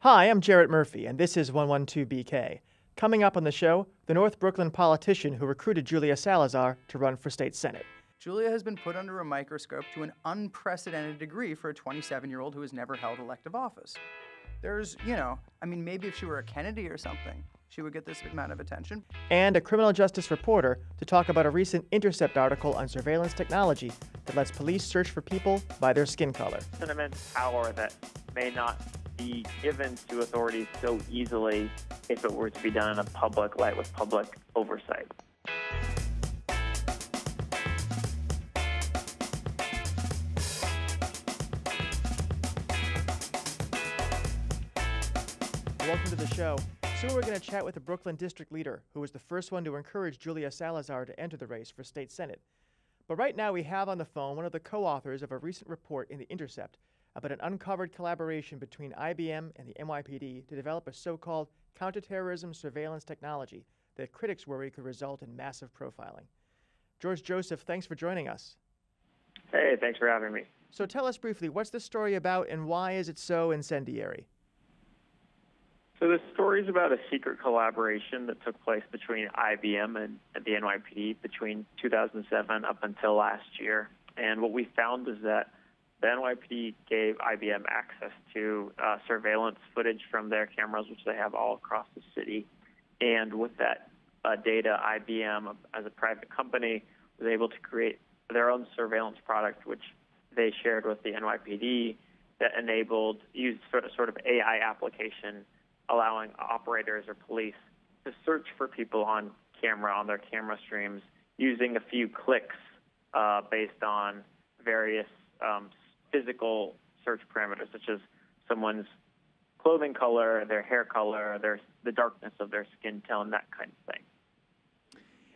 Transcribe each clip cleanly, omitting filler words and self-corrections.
Hi, I'm Jarrett Murphy, and this is 112BK. Coming up on the show, the North Brooklyn politician who recruited Julia Salazar to run for state senate. Julia has been put under a microscope to an unprecedented degree for a 27-year-old who has never held elective office. There's, maybe if she were a Kennedy or something, she would get this amount of attention. And a criminal justice reporter to talk about a recent Intercept article on surveillance technology that lets police search for people by their skin color. It's an immense power that may not be given to authorities so easily if it were to be done in a public light with public oversight. Welcome to the show. Soon we're going to chat with the Brooklyn district leader, who was the first one to encourage Julia Salazar to enter the race for state senate. But right now we have on the phone one of the co-authors of a recent report in the Intercept about an uncovered collaboration between IBM and the NYPD to develop a so-called counter-terrorism surveillance technology that critics worry could result in massive profiling. George Joseph, thanks for joining us. Hey, thanks for having me. So tell us briefly, what's this story about and why is it so incendiary? So the story is about a secret collaboration that took place between IBM and the NYPD between 2007 up until last year. And what we found is that the NYPD gave IBM access to surveillance footage from their cameras, which they have all across the city. And with that data, IBM, as a private company, was able to create their own surveillance product, which they shared with the NYPD, that used sort of AI application, allowing operators or police to search for people on camera, on their camera streams, using a few clicks based on various physical search parameters, such as someone's clothing color, their hair color, the darkness of their skin tone, that kind of thing.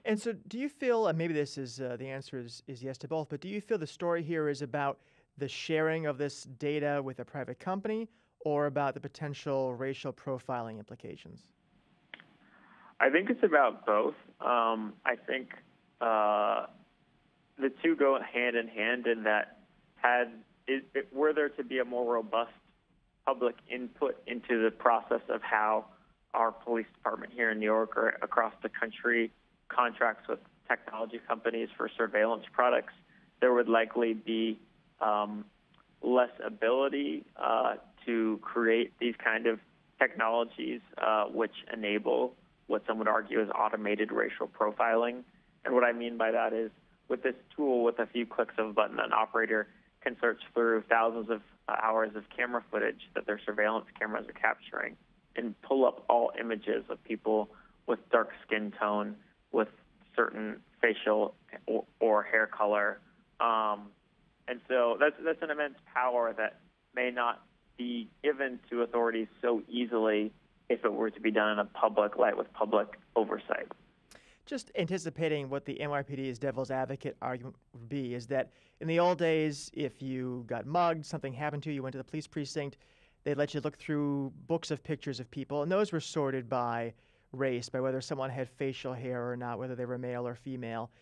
And so do you feel, and maybe this is the answer is yes to both, but do you feel the story here is about the sharing of this data with a private company or about the potential racial profiling implications? I think it's about both. I think the two go hand in hand in that were there to be a more robust public input into the process of how our police department here in New York or across the country contracts with technology companies for surveillance products, there would likely be less ability to create these kind of technologies which enable what some would argue is automated racial profiling. And what I mean by that is with this tool, with a few clicks of a button, an operator can search through thousands of hours of camera footage that their surveillance cameras are capturing and pull up all images of people with dark skin tone, with certain facial or hair color. And so that's an immense power that may not be given to authorities so easily if it were to be done in a public light with public oversight. Just anticipating what the NYPD's devil's advocate argument would be is that in the old days, if you got mugged, something happened to you, you went to the police precinct, they'd let you look through books of pictures of people, and those were sorted by race, by whether someone had facial hair or not, whether they were male or female.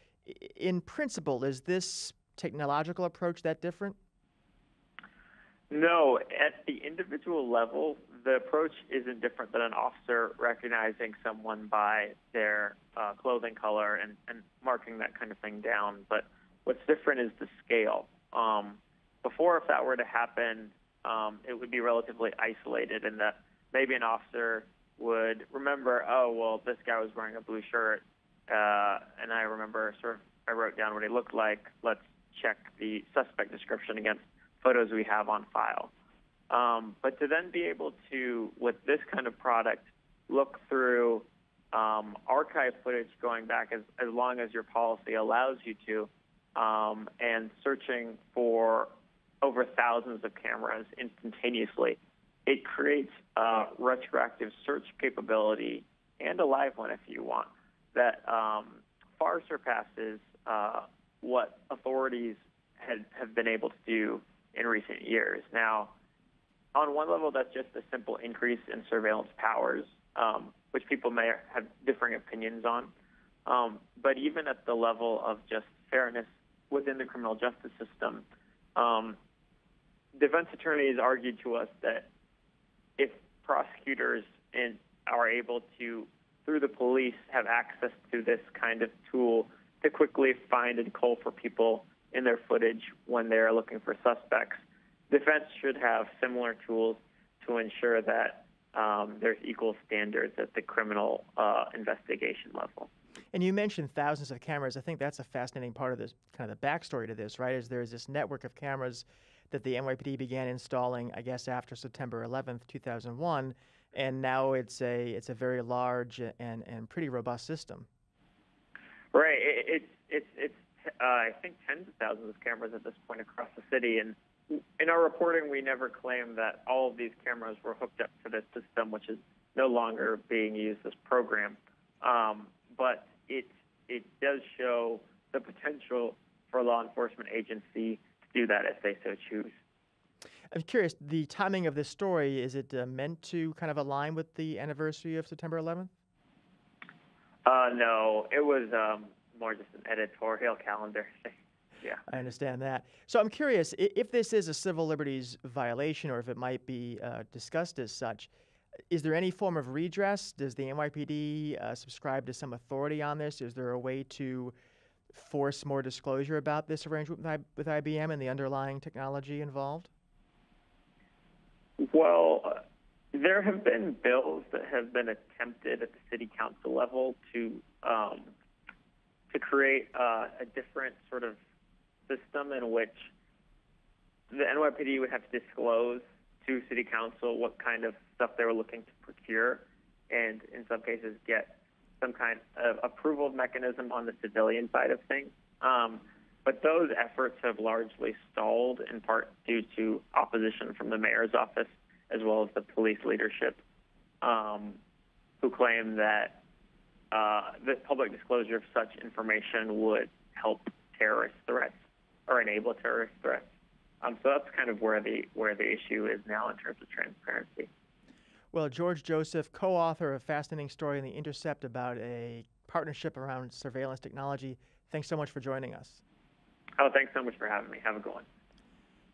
In principle, is this technological approach that different? No, at the individual level, the approach isn't different than an officer recognizing someone by their clothing color and marking that kind of thing down. But what's different is the scale. Before, if that were to happen, it would be relatively isolated in that maybe an officer would remember, oh, well, this guy was wearing a blue shirt, and I remember I wrote down what he looked like. Let's check the suspect description against photos we have on file. But to then be able to, with this kind of product, look through archive footage going back as long as your policy allows you to, and searching for over thousands of cameras instantaneously, it creates a retroactive search capability, and a live one if you want, that far surpasses what authorities have been able to do in recent years. Now, on one level, that's just a simple increase in surveillance powers, which people may have differing opinions on. But even at the level of just fairness within the criminal justice system, defense attorneys argued to us that if prosecutors are able to, through the police, have access to this kind of tool to quickly find and cull for people in their footage when they're looking for suspects, defense should have similar tools to ensure that there's equal standards at the criminal investigation level. And you mentioned thousands of cameras. I think that's a fascinating part of this, kind of the backstory to this, right? Is there's this network of cameras that the NYPD began installing, I guess, after September 11th, 2001, and now it's a very large and pretty robust system. Right. It's I think tens of thousands of cameras at this point across the city, and in our reporting, we never claimed that all of these cameras were hooked up to this system, which is no longer being used as program. But it does show the potential for a law enforcement agency to do that if they so choose. I'm curious, the timing of this story, is it meant to kind of align with the anniversary of September 11th? No, it was more just an editorial calendar thing. Yeah. I understand that. So I'm curious, if this is a civil liberties violation, or if it might be discussed as such, is there any form of redress? Does the NYPD subscribe to some authority on this? Is there a way to force more disclosure about this arrangement with IBM and the underlying technology involved? Well, there have been bills that have been attempted at the city council level to create a different sort of system in which the NYPD would have to disclose to city council what kind of stuff they were looking to procure, and in some cases get some kind of approval mechanism on the civilian side of things. But those efforts have largely stalled, in part due to opposition from the mayor's office as well as the police leadership, who claim that the public disclosure of such information would help terrorist threats or enable terrorist threats. So that's kind of where the issue is now in terms of transparency. Well, George Joseph, co-author of a fascinating story in the Intercept about a partnership around surveillance technology, thanks so much for joining us. Oh, thanks so much for having me. Have a good one.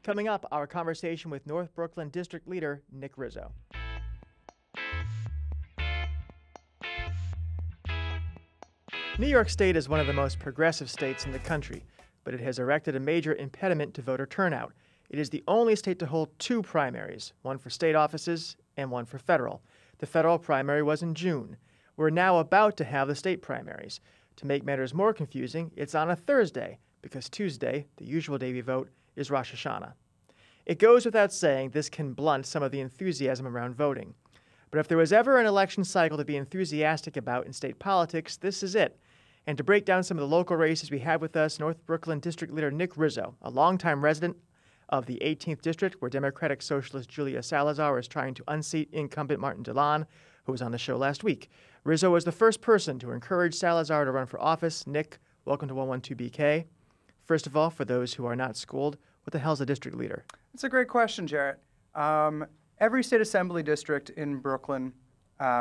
Coming up, our conversation with North Brooklyn District Leader Nick Rizzo. New York State is one of the most progressive states in the country, but it has erected a major impediment to voter turnout. It is the only state to hold two primaries, one for state offices and one for federal. The federal primary was in June. We're now about to have the state primaries. To make matters more confusing, it's on a Thursday, because Tuesday, the usual day we vote, is Rosh Hashanah. It goes without saying this can blunt some of the enthusiasm around voting. But if there was ever an election cycle to be enthusiastic about in state politics, this is it. And to break down some of the local races, we have with us North Brooklyn District Leader Nick Rizzo, a longtime resident of the 18th District, where Democratic Socialist Julia Salazar is trying to unseat incumbent Martin Dillon, who was on the show last week. Rizzo was the first person to encourage Salazar to run for office. Nick, welcome to 112BK. First of all, for those who are not schooled, what the hell's a district leader? That's a great question, Jarrett. Every state assembly district in Brooklyn,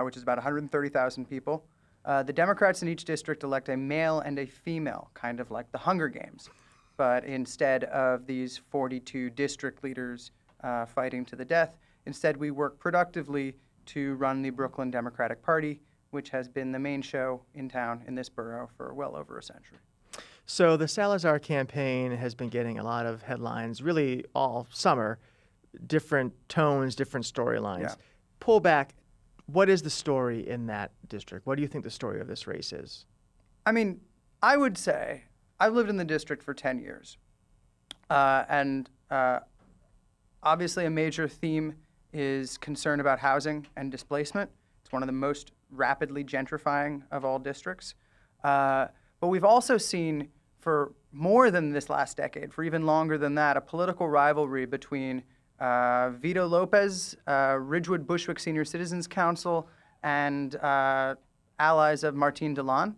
which is about 130,000 people, the Democrats in each district elect a male and a female, kind of like the Hunger Games. But instead of these 42 district leaders fighting to the death, instead we work productively to run the Brooklyn Democratic Party, which has been the main show in town in this borough for well over a century. So the Salazar campaign has been getting a lot of headlines really all summer, different tones, different storylines. Yeah. Pull back. What is the story in that district? What do you think the story of this race is? I mean, I would say I've lived in the district for 10 years. And obviously a major theme is concern about housing and displacement. It's one of the most rapidly gentrifying of all districts. But we've also seen for more than this last decade, for even longer than that, a political rivalry between Vito Lopez, Ridgewood Bushwick Senior Citizens Council, and allies of Martin Dillon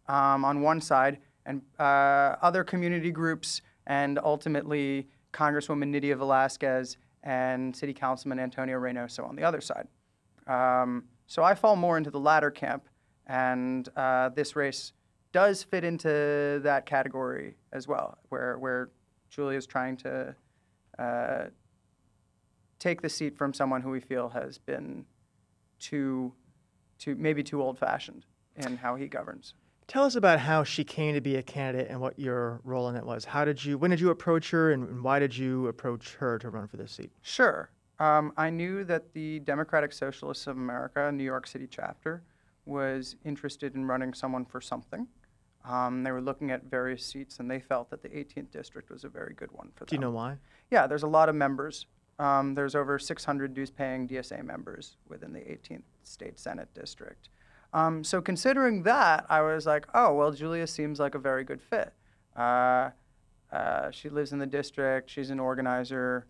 on one side, and other community groups, and ultimately Congresswoman Nydia Velázquez and City Councilman Antonio Reynoso on the other side. So I fall more into the latter camp, and this race does fit into that category as well, where Julia is trying to take the seat from someone who we feel has been maybe too old-fashioned in how he governs. Tell us about how she came to be a candidate and what your role in it was. When did you approach her, and why did you approach her to run for this seat? Sure. I knew that the Democratic Socialists of America, New York City chapter, was interested in running someone for something. They were looking at various seats, and they felt that the 18th district was a very good one for them. Do you know why? Yeah, there's a lot of members. There's over 600 dues-paying DSA members within the 18th State Senate district. So considering that, I was like, oh, well, Julia seems like a very good fit. She lives in the district. She's an organizer.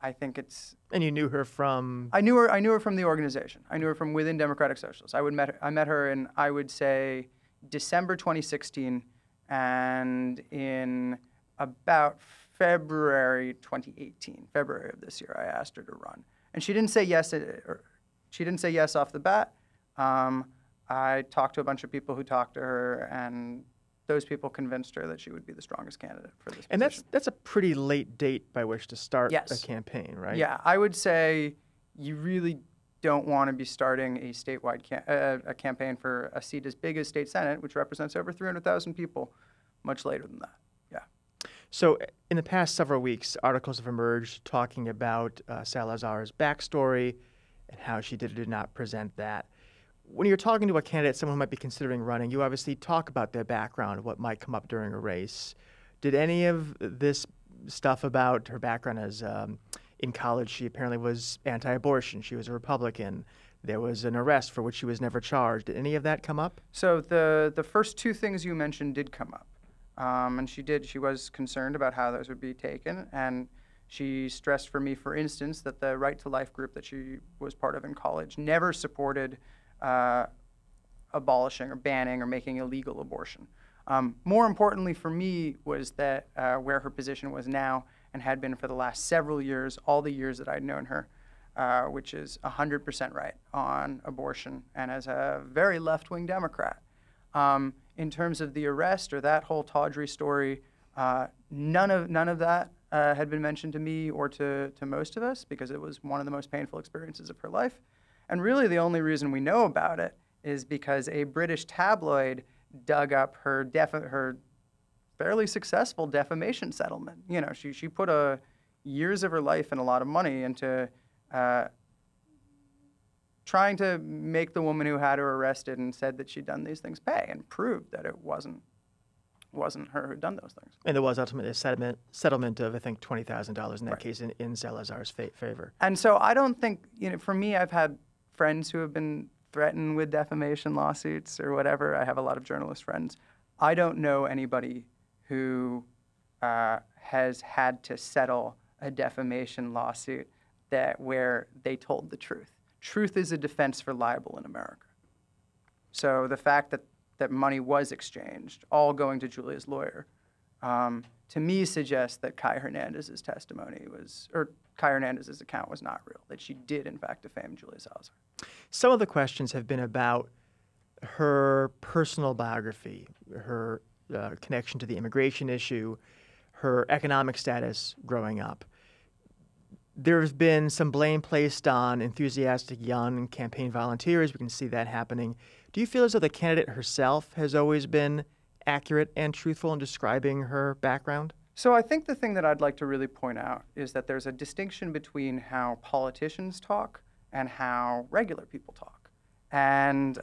I think it's... And you knew her from... I knew her from the organization. I knew her from within Democratic Socialists. I met her in, I would say, December 2016, and in about February 2018, February of this year, I asked her to run. And she didn't say yes, she didn't say yes off the bat. I talked to a bunch of people who talked to her, and those people convinced her that she would be the strongest candidate for this And position. that's a pretty late date by which to start Yes. a campaign, right? Yeah, I would say you really don't want to be starting a statewide a campaign for a seat as big as State Senate, which represents over 300,000 people, much later than that. Yeah. So in the past several weeks, articles have emerged talking about Salazars' backstory and how she did or did not present that. When you're talking to a candidate, someone who might be considering running, you obviously talk about their background, what might come up during a race. Did any of this stuff about her background as in college, she apparently was anti-abortion, she was a Republican, there was an arrest for which she was never charged. Did any of that come up? So the first two things you mentioned did come up. And she was concerned about how those would be taken. And she stressed for me, for instance, that the Right to Life group that she was part of in college never supported abolishing or banning or making illegal abortion. More importantly for me was that where her position was now and had been for the last several years, all the years that I'd known her, which is 100% right on abortion, and as a very left-wing Democrat. In terms of the arrest or that whole tawdry story, none of that had been mentioned to me or to most of us, because it was one of the most painful experiences of her life. And really the only reason we know about it is because a British tabloid dug up her fairly successful defamation settlement. You know, she put years of her life and a lot of money into trying to make the woman who had her arrested and said that she'd done these things pay, and proved that it wasn't her who'd done those things. And there was ultimately a settlement of, I think, $20,000 in that case in Salazar's favor. And so I don't think, for me, I've had friends who have been threatened with defamation lawsuits or whatever. I have a lot of journalist friends. I don't know anybody who has had to settle a defamation lawsuit where they told the truth. Truth is a defense for libel in America. So the fact that money was exchanged, all going to Julia's lawyer, to me suggests that Kai Hernandez's Kai Hernandez's account was not real, that she did in fact defame Julia Salazar. Some of the questions have been about her personal biography, her connection to the immigration issue, her economic status growing up. There's been some blame placed on enthusiastic young campaign volunteers. We can see that happening. Do you feel as though the candidate herself has always been accurate and truthful in describing her background? So I think the thing that I'd like to really point out is that there's a distinction between how politicians talk and how regular people talk. And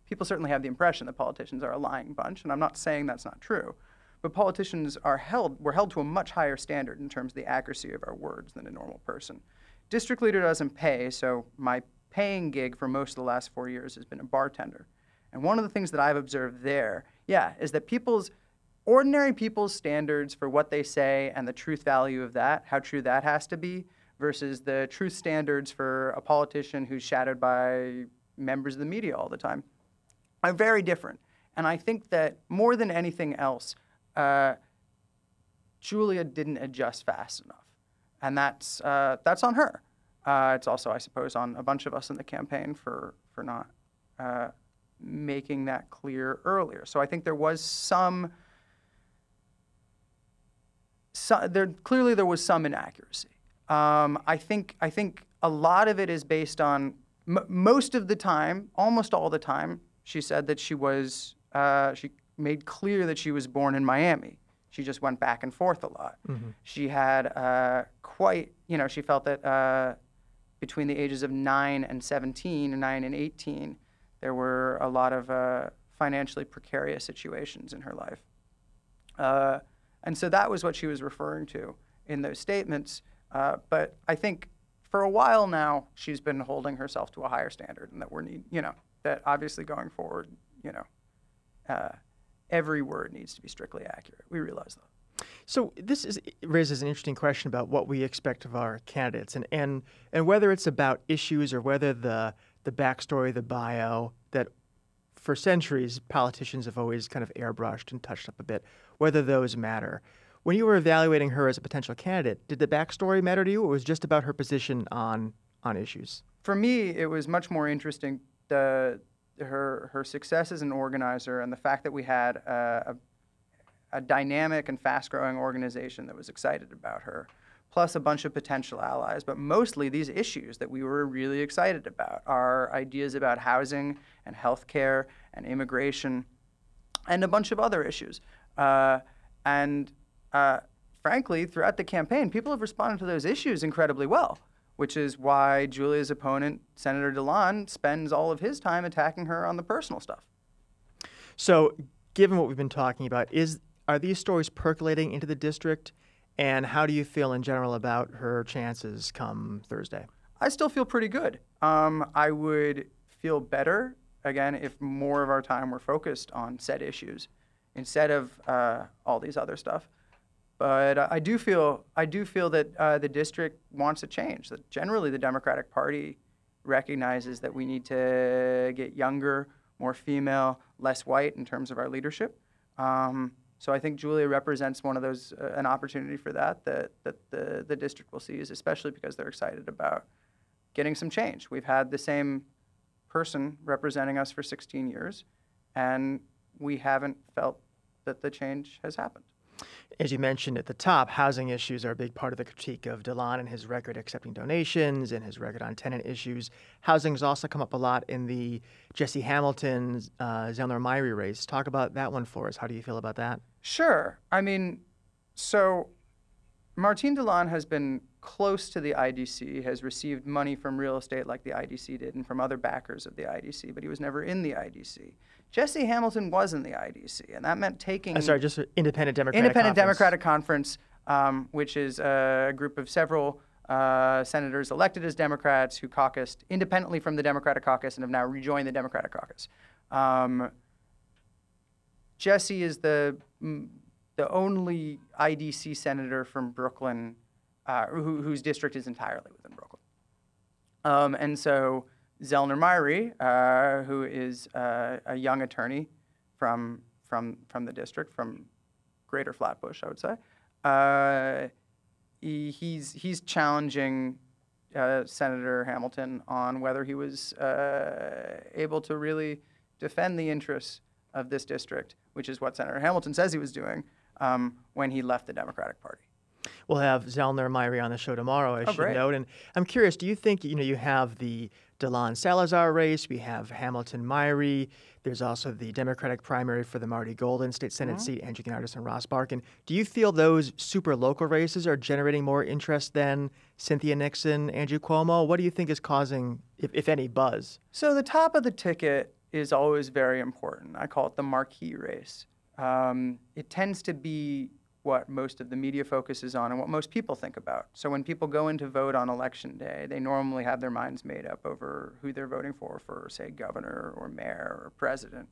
people certainly have the impression that politicians are a lying bunch, and I'm not saying that's not true. But politicians were held to a much higher standard in terms of the accuracy of our words than a normal person. District leader doesn't pay, so my paying gig for most of the last 4 years has been a bartender. And one of the things that I've observed there, is that ordinary people's standards for what they say and the truth value of that, how true that has to be, versus the truth standards for a politician who's shadowed by members of the media all the time, are very different. And I think that more than anything else, Julia didn't adjust fast enough. And that's on her. It's also, I suppose, on a bunch of us in the campaign for not making that clear earlier. So I think there was clearly there was some inaccuracy. I think a lot of it is based on, most of the time, almost all the time, she said that she made clear that she was born in Miami. She just went back and forth a lot. She had she felt that between the ages of 9 and 17, or 9 and 18, there were a lot of financially precarious situations in her life. And so that was what she was referring to in those statements. But I think for a while now, she's been holding herself to a higher standard, and that that obviously going forward, every word needs to be strictly accurate. We realize that. So this raises an interesting question about what we expect of our candidates, and whether it's about issues or whether the backstory, the bio, that for centuries politicians have always kind of airbrushed and touched up a bit, whether those matter. When you were evaluating her as a potential candidate, did the backstory matter to you, or was it just about her position on issues? For me, it was much more interesting her success as an organizer, and the fact that we had a dynamic and fast-growing organization that was excited about her, plus a bunch of potential allies. But mostly these issues that we were really excited about are ideas about housing and healthcare and immigration and a bunch of other issues. Frankly, throughout the campaign, people have responded to those issues incredibly well, which is why Julia's opponent, Senator DeLon, spends all of his time attacking her on the personal stuff. So, given what we've been talking about, are these stories percolating into the district, and how do you feel in general about her chances come Thursday? I still feel pretty good. I would feel better, again, if more of our time were focused on said issues instead of all these other stuff. But I do feel that the district wants a change, that generally the Democratic Party recognizes that we need to get younger, more female, less white in terms of our leadership. So I think Julia represents one of those, an opportunity for that the district will seize, especially because they're excited about getting some change. We've had the same person representing us for 16 years, and we haven't felt that the change has happened. As you mentioned at the top, housing issues are a big part of the critique of DeLon and his record accepting donations and his record on tenant issues. Housing has also come up a lot in the Jesse Hamilton, Zellner Myrie race. Talk about that one for us. How do you feel about that? Sure. I mean, so Martine DeLon has been close to the IDC, has received money from real estate like the IDC did and from other backers of the IDC, but he was never in the IDC. Jesse Hamilton was in the IDC, and that meant taking... just an Independent Democratic Conference, which is a group of several senators elected as Democrats who caucused independently from the Democratic caucus and have now rejoined the Democratic caucus. Jesse is the only IDC senator from Brooklyn whose district is entirely within Brooklyn. And so Zellner Myrie, who is a young attorney from the district, from Greater Flatbush, I would say, he's challenging Senator Hamilton on whether he was able to really defend the interests of this district, which is what Senator Hamilton says he was doing when he left the Democratic Party. We'll have Zellner Myrie on the show tomorrow, I should note. And I'm curious, do you think, you have the DeLon Salazar race, we have Hamilton Myrie, there's also the Democratic primary for the Marty Golden State Senate seat, Andrew Gennardis and Ross Barkan. Do you feel those super local races are generating more interest than Cynthia Nixon, Andrew Cuomo? What do you think is causing, if any, buzz? So the top of the ticket is always very important. I call it the marquee race. It tends to be what most of the media focuses on and what most people think about. So when people go in to vote on Election Day, they normally have their minds made up over who they're voting for, say, governor or mayor or president.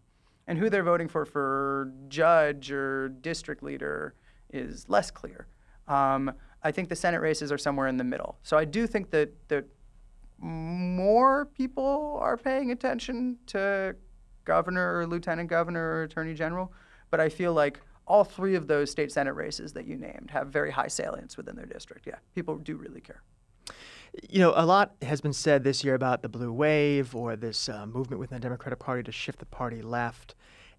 And who they're voting for judge or district leader is less clear. I think the Senate races are somewhere in the middle. So I do think that more people are paying attention to governor or lieutenant governor or attorney general, but I feel like all three of those state Senate races that you named have very high salience within their district. Yeah, people do really care. A lot has been said this year about the blue wave or this movement within the Democratic Party to shift the party left.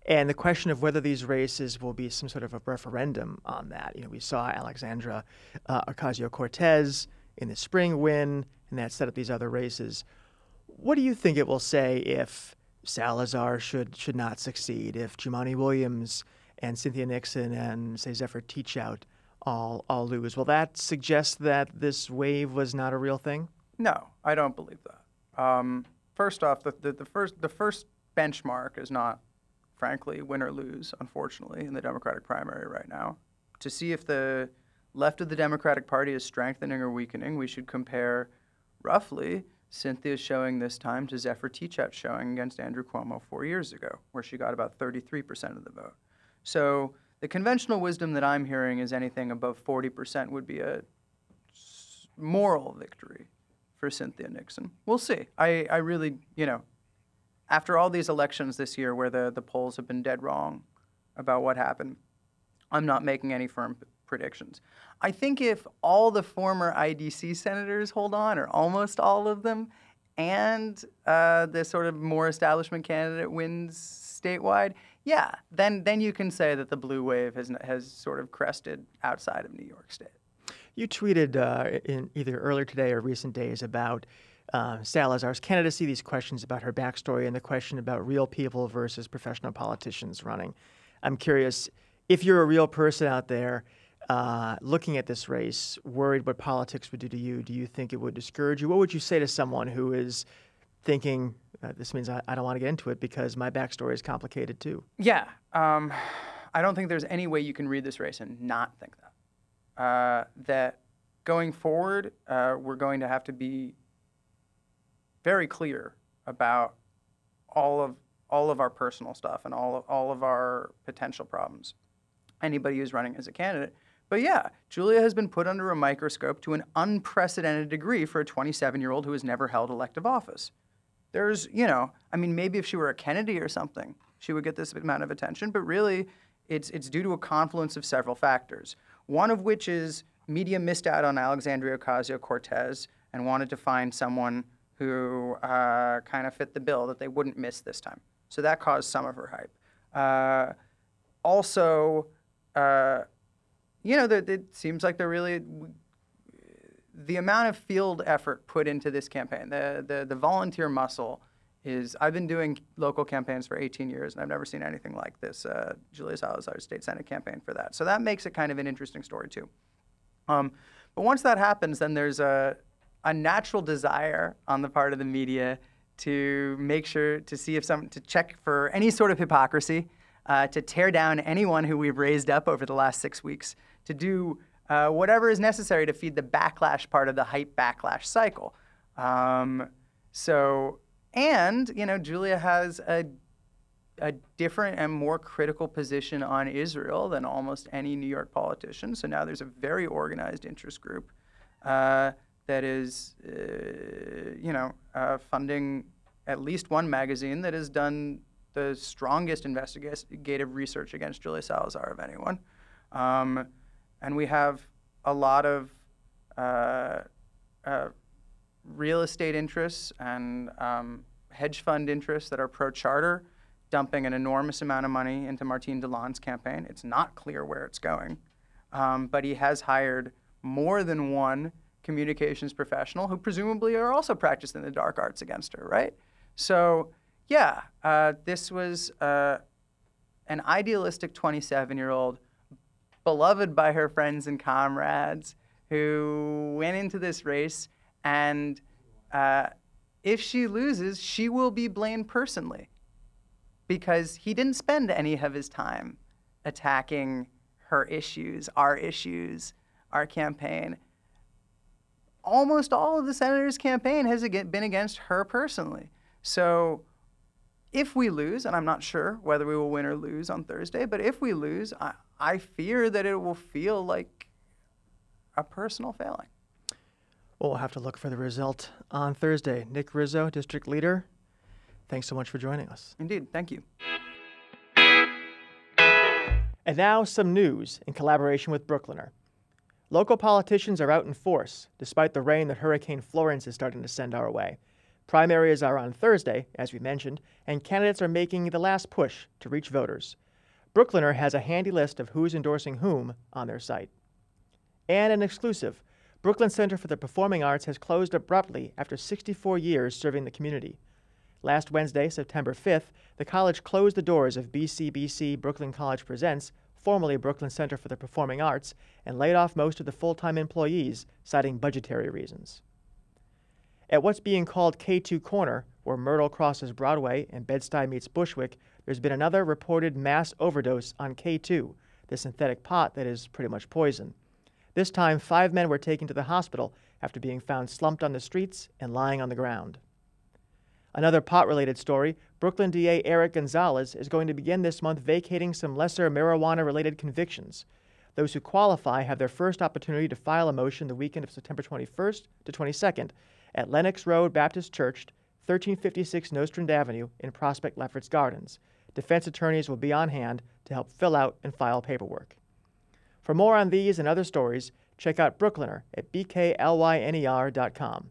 And the question of whether these races will be some sort of a referendum on that. We saw Alexandra Ocasio-Cortez in the spring win, and that set up these other races. What do you think it will say if Salazar should not succeed, if Jumaane Williams and Cynthia Nixon and, say, Zephyr Teachout all lose? Will that suggest that this wave was not a real thing? No, I don't believe that. First off, the first benchmark is not, frankly, win or lose, unfortunately, in the Democratic primary right now. To see if the left of the Democratic Party is strengthening or weakening, we should compare roughly Cynthia's showing this time to Zephyr Teachout's showing against Andrew Cuomo 4 years ago, where she got about 33% of the vote. So the conventional wisdom that I'm hearing is anything above 40% would be a moral victory for Cynthia Nixon. We'll see. I really, after all these elections this year where the polls have been dead wrong about what happened, I'm not making any firm predictions. I think if all the former IDC senators hold on, or almost all of them, and the sort of more establishment candidate wins statewide, yeah, then you can say that the blue wave has sort of crested outside of New York State. You tweeted in either earlier today or recent days about Salazar's candidacy, these questions about her backstory, and the question about real people versus professional politicians running. I'm curious, if you're a real person out there looking at this race, worried what politics would do to you, do you think it would discourage you? What would you say to someone who is thinking, this means I don't want to get into it because my backstory is complicated too? Yeah. I don't think there's any way you can read this race and not think that. That going forward, we're going to have to be very clear about all of our personal stuff and all of our potential problems. Anybody who's running as a candidate. But yeah, Julia has been put under a microscope to an unprecedented degree for a 27-year-old who has never held elective office. There's, maybe if she were a Kennedy or something, she would get this amount of attention, but really it's due to a confluence of several factors. One of which is media missed out on Alexandria Ocasio-Cortez and wanted to find someone who kind of fit the bill that they wouldn't miss this time. So that caused some of her hype. Also, it seems like the amount of field effort put into this campaign, the volunteer muscle is, I've been doing local campaigns for 18 years, and I've never seen anything like this, Julia Salazar's state senate campaign for that. So that makes it kind of an interesting story, too. But once that happens, then there's a natural desire on the part of the media to make sure, to see if to check for any sort of hypocrisy, to tear down anyone who we've raised up over the last 6 weeks, to do whatever is necessary to feed the backlash part of the hype backlash cycle. Julia has a different and more critical position on Israel than almost any New York politician. So now there's a very organized interest group that is, funding at least one magazine that has done the strongest investigative research against Julia Salazar of anyone. And we have a lot of real estate interests and hedge fund interests that are pro-charter, dumping an enormous amount of money into Martine DeLonge's campaign. It's not clear where it's going, but he has hired more than one communications professional who presumably are also practicing the dark arts against her, right? So, yeah, this was an idealistic 27-year-old, beloved by her friends and comrades, who went into this race, and if she loses, she will be blamed personally, because he didn't spend any of his time attacking her issues, our campaign. Almost all of the senator's campaign has been against her personally. So if we lose, and I'm not sure whether we will win or lose on Thursday, but if we lose, I fear that it will feel like a personal failing. Well, we'll have to look for the result on Thursday. Nick Rizzo, District Leader, thanks so much for joining us. Indeed, thank you. And now some news in collaboration with Brooklyner. Local politicians are out in force, despite the rain that Hurricane Florence is starting to send our way. Primaries are on Thursday, as we mentioned, and candidates are making the last push to reach voters. Brooklyner has a handy list of who's endorsing whom on their site. And an exclusive, Brooklyn Center for the Performing Arts has closed abruptly after 64 years serving the community. Last Wednesday, September 5th, the college closed the doors of BCBC Brooklyn College Presents, formerly Brooklyn Center for the Performing Arts, and laid off most of the full-time employees, citing budgetary reasons. At what's being called K2 Corner, where Myrtle crosses Broadway and Bed-Stuy meets Bushwick, there's been another reported mass overdose on K2, the synthetic pot that is pretty much poison. This time, 5 men were taken to the hospital after being found slumped on the streets and lying on the ground. Another pot-related story, Brooklyn DA Eric Gonzalez is going to begin this month vacating some lesser marijuana-related convictions. Those who qualify have their first opportunity to file a motion the weekend of September 21st to 22nd at Lenox Road Baptist Church, 1356 Nostrand Avenue in Prospect Lefferts Gardens. Defense attorneys will be on hand to help fill out and file paperwork. For more on these and other stories, check out Brookliner at bklYner.com.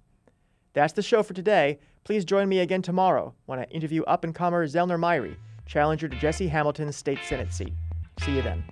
That's the show for today. Please join me again tomorrow when I interview up-and-comer Zellner Myrie, challenger to Jesse Hamilton's state Senate seat. See you then.